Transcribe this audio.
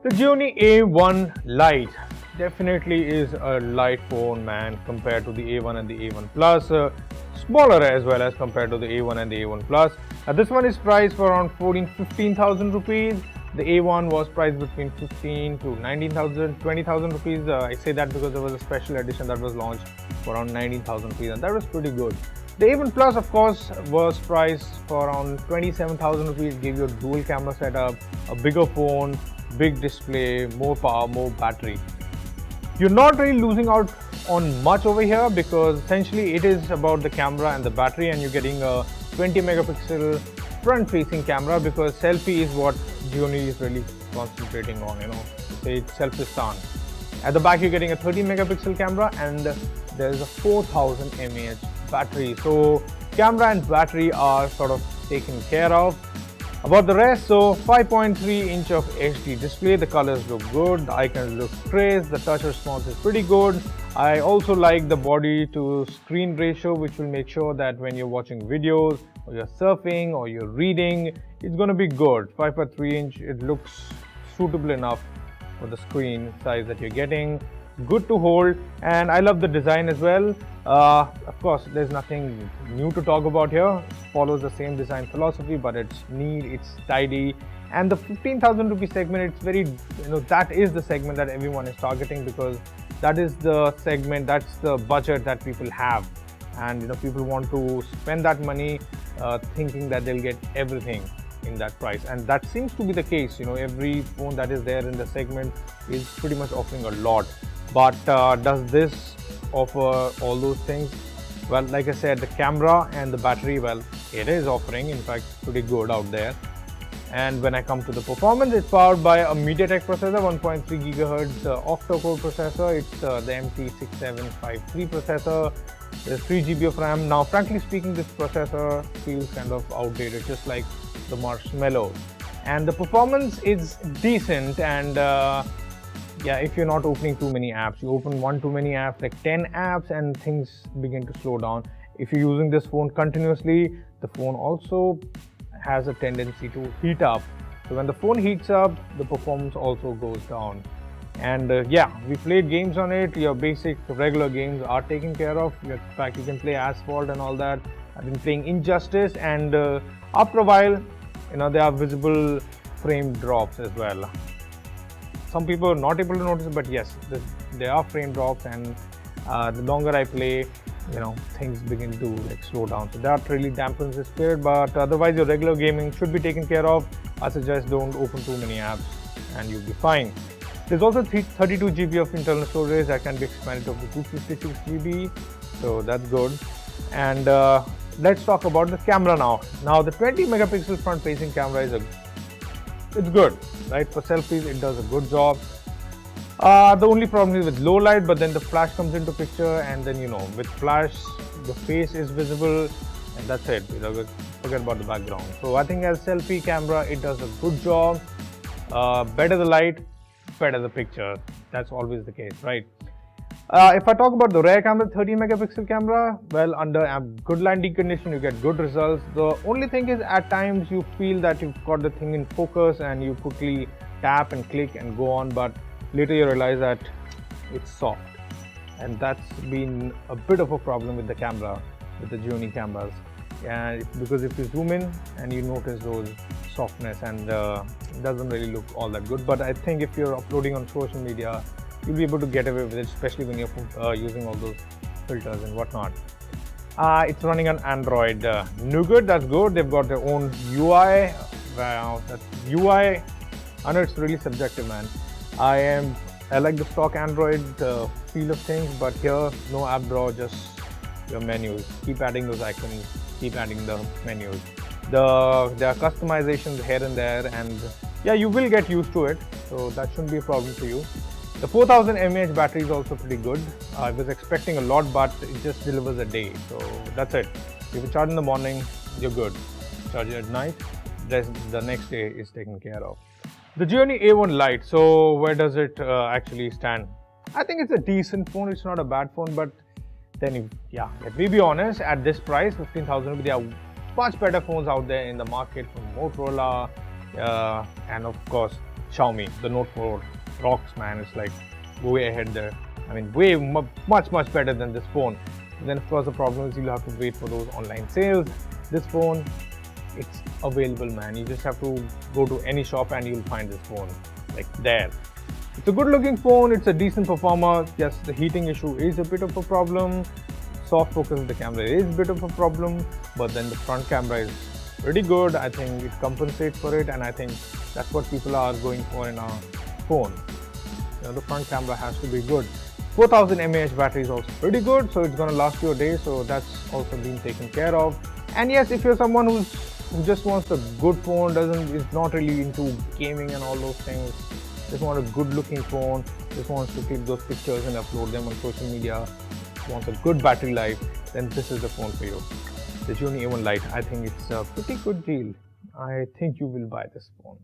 The Gionee A1 Lite definitely is a light phone, man, compared to the A1 and the A1 Plus. Smaller as well as compared to the A1 and the A1 Plus. This one is priced for around 15,000 rupees. The A1 was priced between 15 to 19,000, 20,000 rupees. I say that because there was a special edition that was launched for around 19,000 rupees, and that was pretty good. The A1 Plus, of course, was priced for around 27,000 rupees. Gave you a dual camera setup, a bigger phone, big display, more power, more battery. You're not really losing out on much over here because essentially it is about the camera and the battery, and you're getting a 20 megapixel front facing camera because selfie is what Gionee is really concentrating on, say it's selfistan. At the back you're getting a 30 megapixel camera and there's a 4000 mAh battery. So camera and battery are sort of taken care of. About the rest, so 5.3 inch of HD display, the colors look good, the icons look crisp, the touch response is pretty good. I also like the body to screen ratio, which will make sure that when you're watching videos or you're surfing or you're reading, it's going to be good. 5.3 inch, it looks suitable enough for the screen size that you're getting. Good to hold, and I love the design as well. Of course, there's nothing new to talk about here. It follows the same design philosophy, but it's neat, it's tidy, and the 15,000 rupee segment, it's very, that is the segment that everyone is targeting because that is the segment, that's the budget that people have, and people want to spend that money thinking that they'll get everything in that price, and that seems to be the case. Every phone that is there in the segment is pretty much offering a lot. But does this offer all those things? Well, like I said, the camera and the battery, well, it is offering, in fact, pretty good out there. And when I come to the performance, it's powered by a MediaTek processor, 1.3 GHz octa-core processor. It's the MT6753 processor. There's 3 GB of RAM. Now, frankly speaking, this processor feels kind of outdated, just like the Marshmallow. And the performance is decent, and yeah, if you're not opening too many apps, you open one too many apps, like 10 apps, and things begin to slow down. If you're using this phone continuously, the phone also has a tendency to heat up. So when the phone heats up, the performance also goes down. And yeah, we played games on it. Your basic regular games are taken care of. In fact, you can play Asphalt and all that. I've been playing Injustice, and after a while, there are visible frame drops as well. Some people are not able to notice it, but yes, there are frame drops, and the longer I play, things begin to slow down. So that really dampens the spirit, but otherwise your regular gaming should be taken care of. I suggest don't open too many apps and you'll be fine. There's also 32 GB of internal storage that can be expanded up to 256 GB, so that's good. And let's talk about the camera now. Now the 20 megapixel front facing camera it's good, right? For selfies, it does a good job. The only problem is with low light, but then the flash comes into picture, and then with flash, the face is visible, and that's it. Forget about the background. So I think as selfie camera, it does a good job. Better the light, better the picture. That's always the case, right? If I talk about the rear camera, 30 megapixel camera, well, under good lighting condition, you get good results. The only thing is at times you feel that you've got the thing in focus and you quickly tap and click and go on, but later you realize that it's soft. And that's been a bit of a problem with the camera, with the Gionee cameras. And because if you zoom in and you notice those softness, and it doesn't really look all that good. But I think if you're uploading on social media, you'll be able to get away with it, especially when you're using all those filters and whatnot. It's running on Android Nougat, that's good. They've got their own UI. Wow, that UI, I know it's really subjective, man. I like the stock Android feel of things, but here, no app drawer, just your menus. Keep adding those icons, keep adding the menus. There are customizations here and there, and yeah, you will get used to it, so that shouldn't be a problem for you. The 4000 mAh battery is also pretty good. I was expecting a lot, but it just delivers a day, so that's it. If you charge in the morning, you're good. Charge it at night, the next day is taken care of. The Gionee A1 Lite, so where does it actually stand? I think it's a decent phone, it's not a bad phone, but then let me be honest, at this price, 15,000, there are much better phones out there in the market from Motorola, and of course Xiaomi. The Note 4 rocks, man. It's like way ahead there. I mean, way much better than this phone. Then of course the problem is you'll have to wait for those online sales. This phone, it's available, man. You just have to go to any shop and you'll find this phone like there. It's a good looking phone, it's a decent performer. Yes, the heating issue is a bit of a problem. Soft focus of the camera is a bit of a problem, but then the front camera is pretty good. I think it compensates for it, and I think that's what people are going for in a phone. You know, the front camera has to be good. 4000 mAh battery is also pretty good, so it's gonna last you a day, so that's also been taken care of. And yes, if you're someone who just wants a good phone, is not really into gaming and all those things, just want a good looking phone, just wants to click those pictures and upload them on social media, wants a good battery life, then this is the phone for you. The Gionee A1 Lite. I think it's a pretty good deal. I think you will buy this phone.